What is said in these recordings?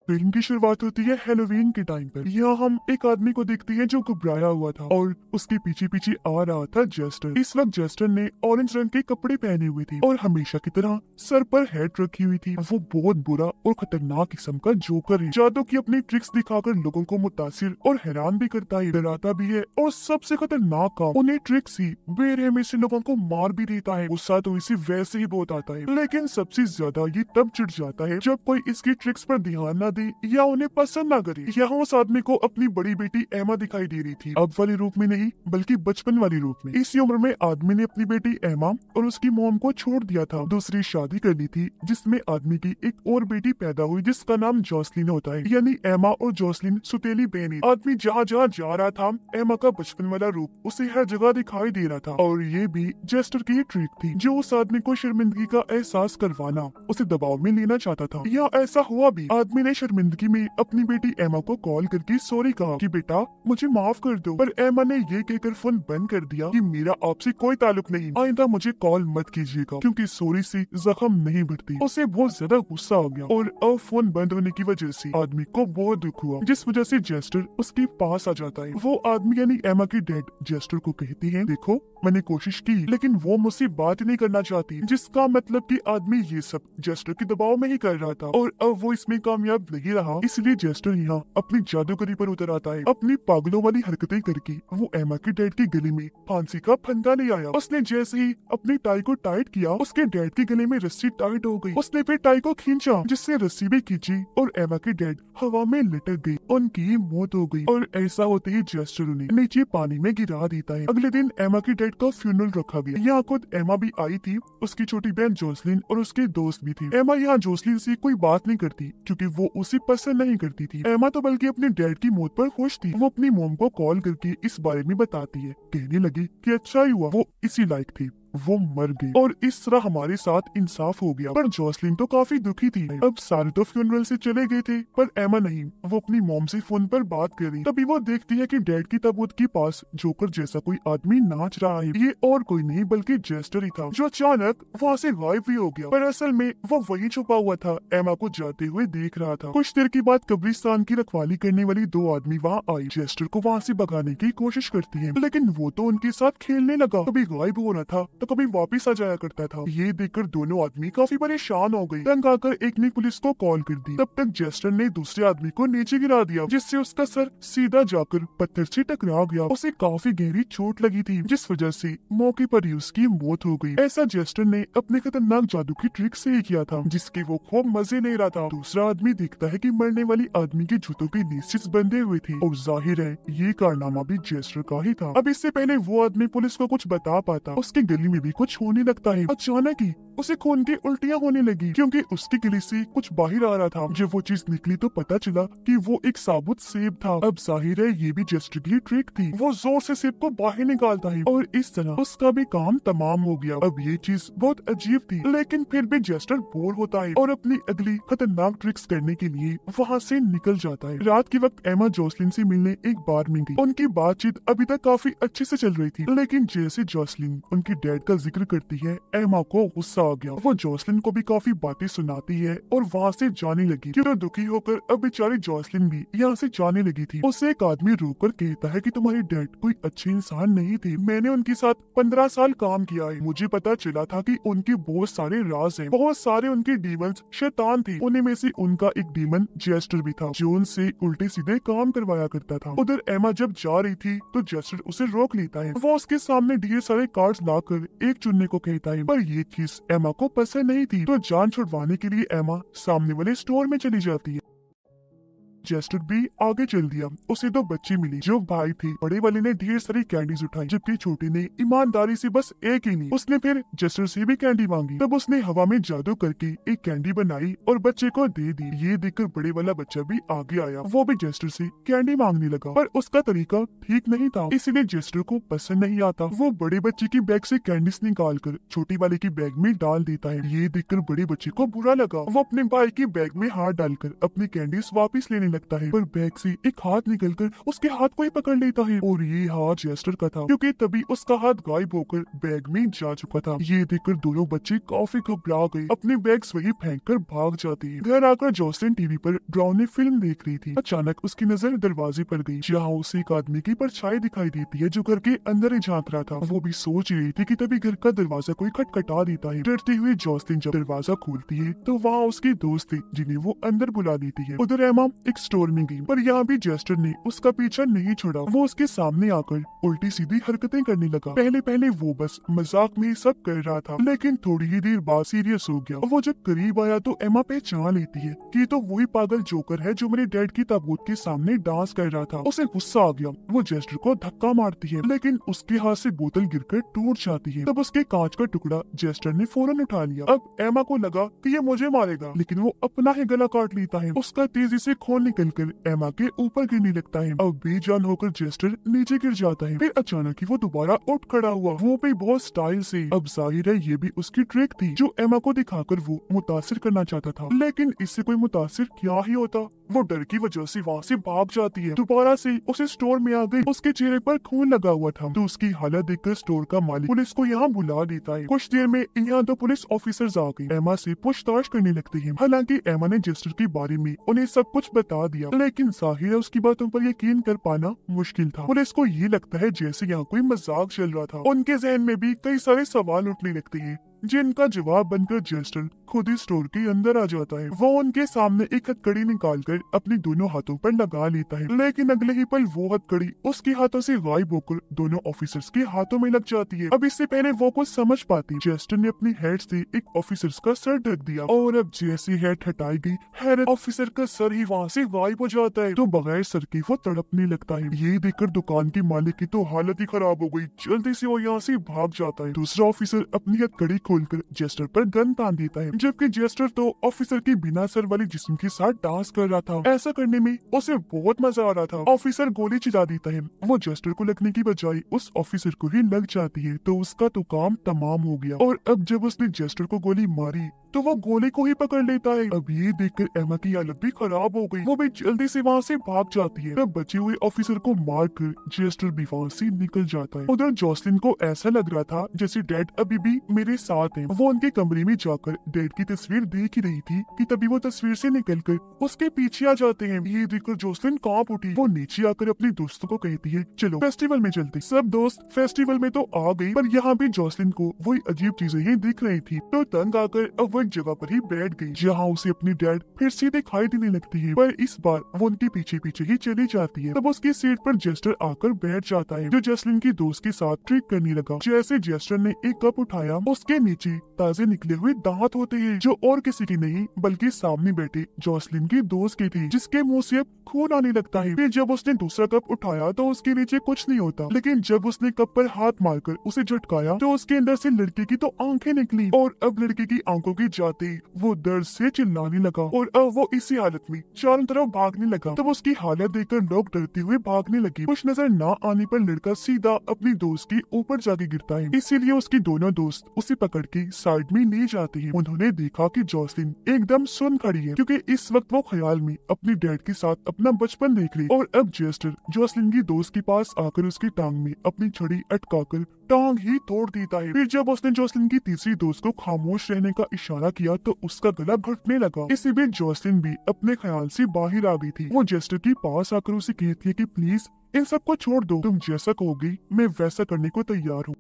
Film की शुरुआत होती है हैलोवीन के टाइम पर। यहाँ हम एक आदमी को देखते हैं जो घबराया हुआ था और उसके पीछे पीछे आ रहा था जेस्टर। इस वक्त जेस्टर ने ऑरेंज रंग के कपड़े पहने हुए थे और हमेशा की तरह सर पर हेड रखी हुई थी। वो बहुत बुरा और खतरनाक किस्म का जोकर है। जादू की अपनी ट्रिक्स दिखाकर लोगों को मुतासिर और हैरान भी करता है, डराता भी है और सबसे खतरनाक काम उन्हें ट्रिक्स ही बेरहमी से लोगों को मार भी देता है। गुस्सा तो इसे वैसे ही बहुत आता है, लेकिन सबसे ज्यादा ये तब चिढ़ जाता है जब कोई इसकी ट्रिक्स पर ध्यान न दे या उन्हें पसंद ना करे। यहाँ उस आदमी को अपनी बड़ी बेटी एमा दिखाई दे रही थी, अब वाले रूप में नहीं बल्कि बचपन वाली रूप में। इसी उम्र में आदमी ने अपनी बेटी एमा और उसकी मॉम को छोड़ दिया था, दूसरी शादी कर ली थी जिसमें आदमी की एक और बेटी पैदा हुई जिसका नाम जॉसलिन होता है। यानी एमा और जॉसलिन सुतेली बहन। आदमी जहाँ जहाँ जा रहा था एमा का बचपन वाला रूप उसे हर जगह दिखाई दे रहा था और ये भी जेस्टर की ट्रिक थी जो उस आदमी को शर्मिंदगी का एहसास करवाना, उसे दबाव में लेना चाहता था। या ऐसा हुआ भी। आदमी ने शर्मिंदगी में अपनी बेटी एमा को कॉल करके सॉरी कहा कि बेटा मुझे माफ कर दो, पर एमा ने ये कहकर फोन बंद कर दिया कि मेरा आपसे कोई ताल्लुक नहीं, आइंदा मुझे कॉल मत कीजिएगा क्योंकि सॉरी से जख्म नहीं बढ़ती। उसे बहुत ज्यादा गुस्सा आ गया और अब फोन बंद होने की वजह से आदमी को बहुत दुख हुआ, जिस वजह से जेस्टर उसके पास आ जाता है। वो आदमी यानी एमा की डैड जेस्टर को कहती है, देखो मैंने कोशिश की लेकिन वो मुझसे बात नहीं करना चाहती, जिसका मतलब कि आदमी ये सब जेस्टर के दबाव में ही कर रहा था और अब वो इसमें कामयाब नहीं रहा। इसलिए जेस्टर यहाँ अपनी जादूगरी पर उतर आता है। अपनी पागलों वाली हरकतें करके वो एमा के डैड के गले में फांसी का फंदा ले आया। उसने जैसे ही अपनी टाई को टाइट किया उसके डैड के गले में रस्सी टाइट हो गई। उसने फिर टाई को खींचा जिससे रस्सी भी खींची और एमा के डैड हवा में लटक गई, उनकी मौत हो गई। और ऐसा होते ही जेस्टर उन्हें नीचे पानी में गिरा देता है। अगले दिन एमा के डैड का फ्यूनरल रखा गया। यहाँ खुद एमा भी आई थी, उसकी छोटी बहन जोसलिन और उसके दोस्त भी थे। एमा यहाँ जोसलिन से कोई बात नहीं करती क्योंकि वो उसे पसंद नहीं करती थी। एमा तो बल्कि अपने डैड की मौत पर खुश थी। वो अपनी मॉम को कॉल करके इस बारे में बताती है, कहने लगी कि अच्छा ही हुआ वो इसी लायक थी, वो मर गई और इस तरह हमारे साथ इंसाफ हो गया। पर जोसलिन तो काफी दुखी थी। अब सारे तो फ्यूनरल से चले गए थे पर एमा नहीं, वो अपनी मॉम से फोन पर बात कर रही। तभी वो देखती है कि डैड की ताबूत के पास जोकर जैसा कोई आदमी नाच रहा है। ये और कोई नहीं बल्कि जेस्टर ही था जो अचानक वहाँ से गायब भी हो गया। पर असल में वो वहीं छुपा हुआ था, एमा को जाते हुए देख रहा था। कुछ देर के बाद कब्रिस्तान की रखवाली करने वाली दो आदमी वहाँ आई। जेस्टर को वहाँ से भगाने की कोशिश करती है लेकिन वो तो उनके साथ खेलने लगा, कभी गायब हो रहा था तो कभी वापस आ जाया करता था। ये देखकर दोनों आदमी काफी परेशान हो गए। तंग आकर एक ने पुलिस को कॉल कर दी। तब तक जेस्टर ने दूसरे आदमी को नीचे गिरा दिया जिससे उसका सर सीधा जाकर पत्थर से टकरा गया। उसे काफी गहरी चोट लगी थी जिस वजह से मौके पर ही उसकी मौत हो गई। ऐसा जेस्टर ने अपने खतरनाक जादू की ट्रिक से ही किया था जिसके वो खूब मजे ले रहा था। दूसरा आदमी देखता है कि मरने वाली आदमी के जूतों के नीचे बंधे हुए थे और जाहिर है ये कारनामा भी जेस्टर का ही था। अब इससे पहले वो आदमी पुलिस को कुछ बता पाता उसके गले में भी कुछ होने लगता है। अचानक ही उसे खून की उल्टियां होने लगी क्योंकि उसके गले से कुछ बाहर आ रहा था। जब वो चीज निकली तो पता चला कि वो एक साबुत सेब था। अब जाहिर है ये भी जेस्टर की ट्रिक थी। वो जोर से सेब को बाहर निकालता है और इस तरह उसका भी काम तमाम हो गया। अब ये चीज बहुत अजीब थी लेकिन फिर भी जेस्टर बोर होता है और अपनी अगली खतरनाक ट्रिक्स करने के लिए वहाँ से निकल जाता है। रात के वक्त एमा जोसलिन से मिलने एक बार में गई। उनकी बातचीत अभी तक काफी अच्छे से चल रही थी लेकिन जैसे जोसलिन उनके डैड का जिक्र करती है एमा को गुस्सा आ गया। वो जोसलिन को भी काफी बातें सुनाती है और वहाँ से जाने लगी। क्यों दुखी होकर अब बेचारी जोसलिन भी यहाँ से जाने लगी थी। उसे एक आदमी रोककर कहता है कि तुम्हारे डैड कोई अच्छे इंसान नहीं थे, मैंने उनके साथ 15 साल काम किया है, मुझे पता चला था कि उनके बहुत सारे राज हैं, बहुत सारे उनके डीमंस शैतान थे। उन्हीं में से उनका एक डीमन जेस्टर भी था जो उनसे उल्टे सीधे काम करवाया करता था। उधर एमा जब जा रही थी तो जेस्टर उसे रोक लेता है। वो उसके सामने ढेर सारे कार्ड्स लाकर एक चुनने को कहता है पर ये चीज एमा को पसंद नहीं थी तो जान छुड़वाने के लिए एमा सामने वाले स्टोर में चली जाती है। जेस्टर भी आगे चल दिया। उसे दो बच्चे मिले जो भाई थे। बड़े वाले ने ढेर सारी कैंडीज उठाई जबकि छोटे ने ईमानदारी से बस एक ही ली। उसने फिर जेस्टर से भी कैंडी मांगी। तब उसने हवा में जादू करके एक कैंडी बनाई और बच्चे को दे दी। ये देखकर बड़े वाला बच्चा भी आगे आया। वो भी जेस्टर से कैंडी मांगने लगा पर उसका तरीका ठीक नहीं था इसलिए जेस्टर को पसंद नहीं आता। वो बड़े बच्चे की बैग से कैंडीज निकाल कर छोटी वाले की बैग में डाल देता है। ये देखकर बड़े बच्चे को बुरा लगा। वो अपने भाई की बैग में हाथ डालकर अपनी कैंडीज वापिस लेने लगता है, पर बैग से एक हाथ निकलकर उसके हाथ को ही पकड़ लेता है और ये हाथ जेस्टर का था, क्योंकि तभी उसका हाथ गायब होकर बैग में जा चुका था। ये देखकर दोनों बच्चे काफी घबरा गए, अपने बैग्स वही फेंककर भाग जाते हैं। घर आकर जोसलिन टीवी पर ब्राउनी फिल्म देख रही थी। अचानक उसकी नजर दरवाजे पर गई, जहाँ उसे एक आदमी की परछाई दिखाई देती है जो घर के अंदर ही झांक रहा था। वो भी सोच रही थी कि तभी घर का दरवाजा कोई खटखटा देता है। डरते हुए जोसलिन जब दरवाजा खोलती है तो वहाँ उसके दोस्त थे जिन्हें वो अंदर बुला देती है। उधर एमा एक स्टोर में गई, पर यहाँ भी जेस्टर ने उसका पीछा नहीं छोड़ा। वो उसके सामने आकर उल्टी सीधी हरकतें करने लगा। पहले पहले वो बस मजाक में सब कर रहा था, लेकिन थोड़ी ही देर बाद सीरियस हो गया। वो जब करीब आया तो एमा पहचान लेती है कि तो वही पागल जोकर है जो मेरे डैड की ताबूत के सामने डांस कर रहा था। उसे गुस्सा आ गया, वो जेस्टर को धक्का मारती है, लेकिन उसके हाथ से बोतल गिरकर टूट जाती है। तब उसके कांच का टुकड़ा जेस्टर ने फौरन उठा लिया। अब एमा को लगा कि ये मुझे मारेगा, लेकिन वो अपना ही गला काट लेता है। उसका तेजी से खून निकलकर एमा के ऊपर गिरने लगता है। अब बेजान होकर जेस्टर नीचे गिर जाता है। फिर अचानक ही वो दोबारा उठ खड़ा हुआ, वो भी बहुत स्टाइल से। अब जाहिर है ये भी उसकी ट्रिक थी जो एमा को दिखाकर वो मुतासिर करना चाहता था, लेकिन इससे कोई मुतासिर क्या ही होता। वो डर की वजह से वहाँ से भाग जाती है। दोबारा से उसे स्टोर में आ गई। उसके चेहरे पर खून लगा हुआ था, तो उसकी हालत देखकर स्टोर का मालिक पुलिस को यहाँ बुला देता है। कुछ देर में यहाँ दो पुलिस ऑफिसर्स आ गए, एमा से पूछताछ करने लगते हैं। हालांकि एमा ने जेस्टर के बारे में उन्हें सब कुछ बता दिया, लेकिन जाहिर है उसकी बातों पर यकीन कर पाना मुश्किल था। पुलिस को ये लगता है जैसे यहाँ कोई मजाक चल रहा था। उनके जहन में भी कई सारे सवाल उठने लगते हैं, जिनका जवाब बनकर जेस्टर खुद ही स्टोर के अंदर आ जाता है। वो उनके सामने एक हथकड़ी निकालकर अपने दोनों हाथों पर लगा लेता है, लेकिन अगले ही पल वो हथकड़ी उसके हाथों से गायब होकर दोनों ऑफिसर्स के हाथों में लग जाती है। अब इससे पहले वो कुछ समझ पाती, जेस्टर ने अपनी हेड से एक ऑफिसर्स का सर ढक दिया, और अब जैसे हेड हटाई गई, हैरत ऑफिसर का सर ही वहाँ से गायब हो जाता है। तो बगैर सर के वो तड़पने लगता है। ये देखकर दुकान के मालिक की तो हालत ही खराब हो गई। जल्दी से वो यहाँ से भाग जाता है। दूसरा ऑफिसर अपनी हथकड़ी खोलकर जेस्टर पर गन तान देता है, जबकि जेस्टर तो ऑफिसर के बिना सर वाले जिस्म के साथ डांस कर रहा था। ऐसा करने में उसे बहुत मजा आ रहा था। ऑफिसर गोली चला देता है, वो जेस्टर को लगने की बजाय उस ऑफिसर को ही लग जाती है, तो उसका तो काम तमाम हो गया। और अब जब उसने जेस्टर को गोली मारी तो वो गोली को ही पकड़ लेता है। अब ये देखकर एमा की हालत भी खराब हो गई। वो भी जल्दी से वहाँ से भाग जाती है। तब बचे हुए ऑफिसर को मारकर जेस्टर भी वहाँ से निकल जाता है। उधर जोसलिन को ऐसा लग रहा था जैसे डैड अभी भी मेरे साथ हैं। वो उनके कमरे में जाकर डैड की तस्वीर देख ही रही थी कि तभी वो तस्वीर से निकलकर उसके पीछे आ जाते हैं। ये देखकर जोसलिन कांप उठी। वो नीचे आकर अपने दोस्तों को कहती है, चलो फेस्टिवल में चलते। सब दोस्त फेस्टिवल में तो आ गई, पर यहाँ भी जोसलिन को वही अजीब चीजें ही दिख रही थी, तो तंग आकर अब वो एक जगह पर ही बैठ गई, जहाँ उसे अपनी डैड फिर से दिखाई देने लगती है, पर इस बार वो उनके पीछे पीछे ही चली जाती है। तब उसकी सीट पर जेस्टर आकर बैठ जाता है, जो जोसलिन की दोस्त के साथ ट्रिक करने लगा। जैसे जेस्टर ने एक कप उठाया, उसके नीचे ताजे निकले हुए दांत होते हैं, जो और किसी की नहीं बल्कि सामने बैठे जोसलिन की दोस्त के थे, जिसके मुंह से अब खून आने लगता है। फिर जब उसने दूसरा कप उठाया तो उसके नीचे कुछ नहीं होता, लेकिन जब उसने कप पर हाथ मारकर उसे झटकाया तो उसके अंदर से लड़के की तो आंखें निकली, और अब लड़के की आंखों की जाते वो दर्द से चिल्लाने लगा, और अब वो इसी हालत में चारों तरफ भागने लगा। तब उसकी हालत देखकर लोग डरते हुए भागने लगे। कुछ नजर न आने पर लड़का सीधा अपनी दोस्त के ऊपर जाके गिरता है, इसीलिए उसकी दोनों दोस्त उसे पकड़ के साइड में ले जाते हैं। उन्होंने देखा कि जोसलिन एकदम सुन खड़ी है, क्योंकि इस वक्त वो ख्याल में अपने डैड के साथ अपना बचपन देख रही। और अब जेस्टर जोसलिन की दोस्त के पास आकर उसकी टांग में अपनी छड़ी अटकाकर टांग ही तोड़ देता है। फिर जब उसने जोसलिन की तीसरी दोस्त को खामोश रहने का इशारा किया तो उसका गला घुटने लगा। इसी बीच जोसलिन भी अपने ख्याल से बाहर आ गई थी। वो जेस्टर के पास आकर उसे कहती है कि प्लीज इन सबको छोड़ दो, तुम जैसा कहोगी मैं वैसा करने को तैयार हूँ।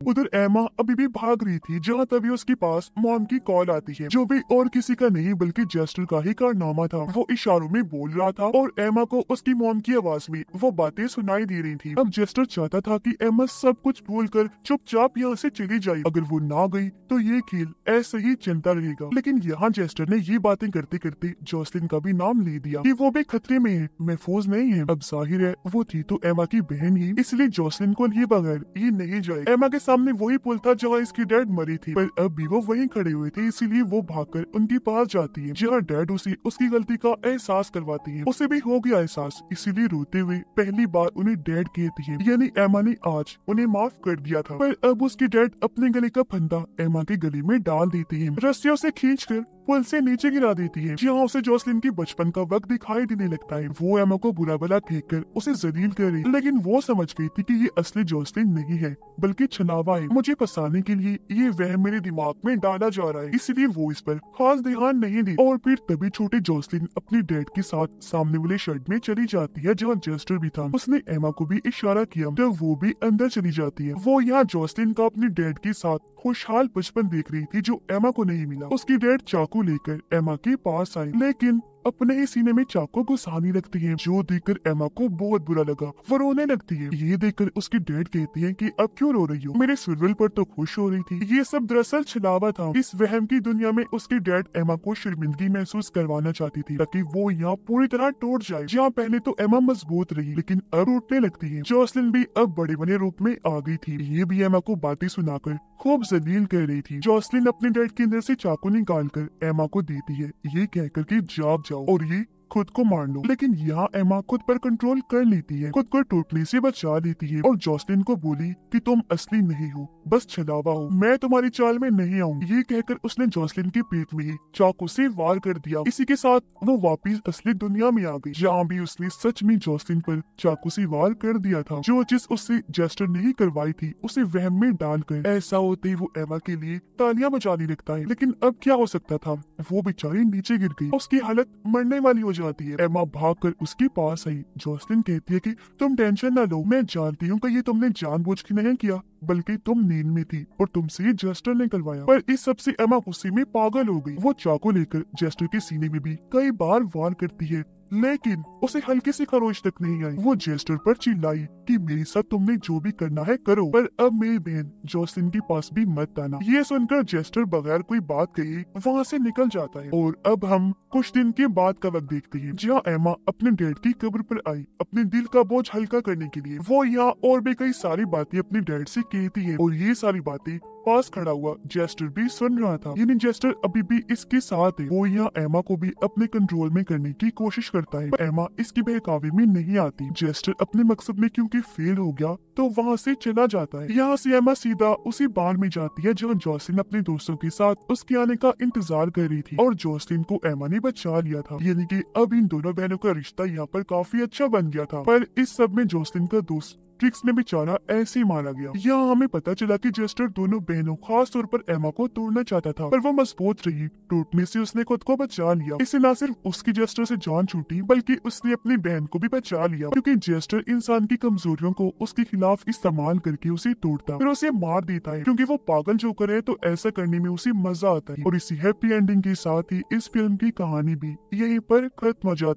उधर एमा अभी भी भाग रही थी, जहाँ तभी उसके पास मॉम की कॉल आती है, जो भी और किसी का नहीं बल्कि जेस्टर का ही कारनामा था। वो इशारों में बोल रहा था और एमा को उसकी मॉम की आवाज में वो बातें सुनाई दे रही थी। अब जेस्टर चाहता था कि एमा सब कुछ भूलकर चुपचाप यहाँ से चली जाए। अगर वो ना गई तो ये खेल ऐसे ही चलता रहेगा। लेकिन यहाँ जेस्टर ने ये बातें करते करते जोसलिन का भी नाम ले दिया कि वो भी खतरे में है, महफूज नहीं है। अब जाहिर है वो थी तो एमा की बहन ही, इसलिए जोसलिन को लिए बगैर ये नहीं जाए। एमा के सामने वही पुल था जहाँ इसकी डैड मरी थी, पर अब भी वो वहीं खड़े हुए थे, इसीलिए वो भागकर उनके पास जाती है, जहाँ डैड उसे उसकी गलती का एहसास करवाती है। उसे भी हो गया एहसास, इसीलिए रोते हुए पहली बार उन्हें डैड कहती है, यानी एमा ने आज उन्हें माफ कर दिया था। पर अब उसकी डैड अपने गले का फंदा एमा के गले में डाल देती है। रस्सियों से खींचकर पुल से नीचे गिरा देती है, जहाँ उसे जोसलिन की बचपन का वक्त दिखाई देने लगता है। वो एमा को बुरा भला कहकर उसे जलील कर रही, लेकिन वो समझ गई थी कि ये असली जोसलिन नहीं है बल्कि छलावा है। मुझे फंसाने के लिए ये वहम मेरे दिमाग में डाला जा रहा है, इसलिए वो इस पर खास ध्यान नहीं दी। और फिर तभी छोटी जोसलिन अपनी डैड के साथ सामने वाले शेड में चली जाती है जहाँ जेस्टर भी था। उसने एमा को भी इशारा किया तो वो भी अंदर चली जाती है। वो यहाँ जोसलिन का अपने डैड के साथ खुशहाल बचपन देख रही थी जो एमा को नहीं मिला। उसकी डैड चाकू लेकर एमा के पास आई, लेकिन अपने ही सीने में चाकू घुसाने लगती है, जो देखकर एमा को बहुत बुरा लगा। वो रोने लगती है। ये देखकर उसकी डैड कहती है कि अब क्यों रो रही हो, मेरे सुरवल पर तो खुश हो रही थी। ये सब दरअसल छलावा था। इस वहम की दुनिया में उसकी डैड एमा को शर्मिंदगी महसूस करवाना चाहती थी ताकि वो यहाँ पूरी तरह टूट जाए। जहाँ पहले तो एमा मजबूत रही लेकिन अब टूटने लगती है। जोसलिन भी अब बड़े बने रूप में आ गई थी। ये भी एमा को बातें सुनाकर खूब जलील कर रही थी। जोसलिन अपने डैड के अंदर से चाकू निकालकर एमा को देती है, ये कहकर कि जाग जाओ और ये खुद को मार लो। लेकिन यहाँ एमा खुद पर कंट्रोल कर लेती है, खुद को टूटने से बचा लेती है और जोसलिन को बोली कि तुम असली नहीं हो, बस छलावा हो, मैं तुम्हारी चाल में नहीं आऊंगी। ये कहकर उसने जोसलिन के पेट में ही चाकू से वार कर दिया। इसी के साथ वो वापिस असली दुनिया में आ गई, जहाँ भी उसने सच में जोसलिन पर चाकू से वार कर दिया था। जो चीज उससे जेस्टर नहीं करवाई थी उसे वहम में डालकर। ऐसा होते ही वो एमा के लिए तालियां बजाने लगता है, लेकिन अब क्या हो सकता था, वो बेचारी नीचे गिर गई। उसकी हालत मरने वाली हो जाती है। एमा भागकर उसके पास आई। जोसलिन कहती है कि तुम टेंशन ना लो, मैं जानती हूँ कि ये तुमने जानबूझ के नहीं किया, बल्कि तुम नींद में थी और तुमसे ये जेस्टर ने करवाया। पर इस सब से एमा गुस्से में पागल हो गई। वो चाकू लेकर जेस्टर के सीने में भी कई बार वार करती है, लेकिन उसे हल्की सी खरोच तक नहीं आई। वो जेस्टर पर चिल्लाई कि मेरे साथ तुमने जो भी करना है करो, पर अब मेरी बहन जोसलिन के पास भी मत आना। ये सुनकर जेस्टर बगैर कोई बात कहे वहाँ से निकल जाता है। और अब हम कुछ दिन के बाद का वक्त देखते हैं, जहाँ एमा अपने डैड की कब्र पर आई अपने दिल का बोझ हल्का करने के लिए। वो यहाँ और भी कई सारी बातें अपने डैड से कहती है और ये सारी बातें पास खड़ा हुआ जेस्टर भी सुन रहा था। यानी जेस्टर अभी भी इसके साथ है। वो यहाँ एमा को भी अपने कंट्रोल में करने की कोशिश करता है, पर एमा इसकी बहकावे में नहीं आती। जेस्टर अपने मकसद में क्योंकि फेल हो गया तो वहाँ से चला जाता है। यहाँ से एमा सीधा उसी बार में जाती है जहाँ जोसलिन अपने दोस्तों के साथ उसके आने का इंतजार कर रही थी और जोसलिन को एमा ने बचा लिया था। यानी कि अब इन दोनों बहनों का रिश्ता यहाँ पर काफी अच्छा बन गया था। पर इस सब में जोसलिन का दोस्त ट्रिक्स ने बेचारा ऐसे ही मारा गया। यहाँ हमें पता चला कि जेस्टर दोनों बहनों खास तौर पर एमा को तोड़ना चाहता था, पर वो मजबूत रही। टूटने से उसने खुद को बचा लिया। इससे न सिर्फ उसकी जेस्टर से जान छूटी बल्कि उसने अपनी बहन को भी बचा लिया, क्योंकि जेस्टर इंसान की कमजोरियों को उसके खिलाफ इस्तेमाल करके उसे तोड़ता फिर उसे मार देता है। क्योंकि वो पागल जोकर है तो ऐसा करने में उसे मजा आता है। और इसी हैप्पी एंडिंग के साथ ही इस फिल्म की कहानी भी यहीं पर खत्म हो जाती है।